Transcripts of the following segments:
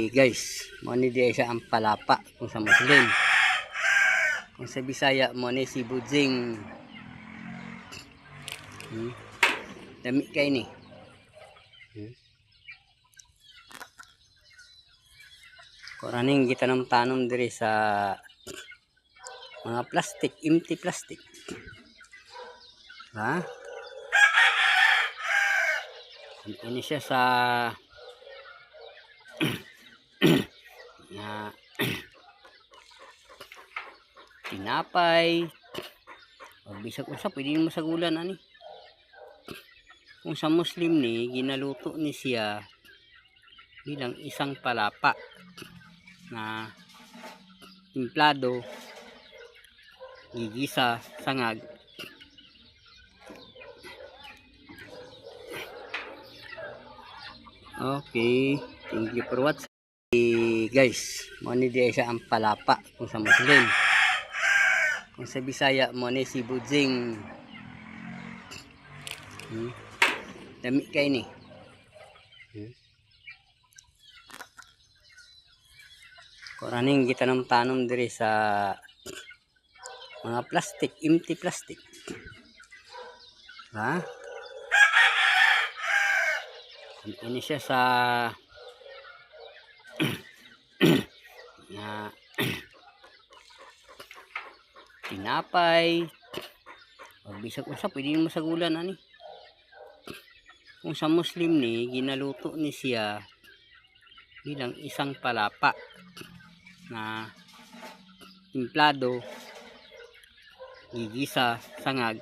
guys, mo ni di siya ang palapa kung sa Muslim. Kung sa Bisaya mo ni si Budzing. Dami kay ni. Kuraning gitanong-tanom diri sa mga plastic, empty plastic. Ha? Ini siya sa na tinapay o bisag usa pwede mo sagulan ani. Kung sa Muslim ni ginaluto ni siya bilang isang palapa na timplado, gigisa, sangag. Okay, thank you for watching. Guys, mo ni di siya ang palapa kung sa Muslim. Kung sa Bisaya mo ni si Budzing. Dami kay ni. Kuraning gitanong-tanom diri sa mga plastic, empty plastic. Ha? Ini siya sa na tinapay o bisag usa pwede mo sagulan ani. Kung sa Muslim ni ginaluto ni siya bilang isang palapa na timplado, gigisa, sangag.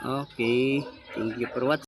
Okay, thank you for watching.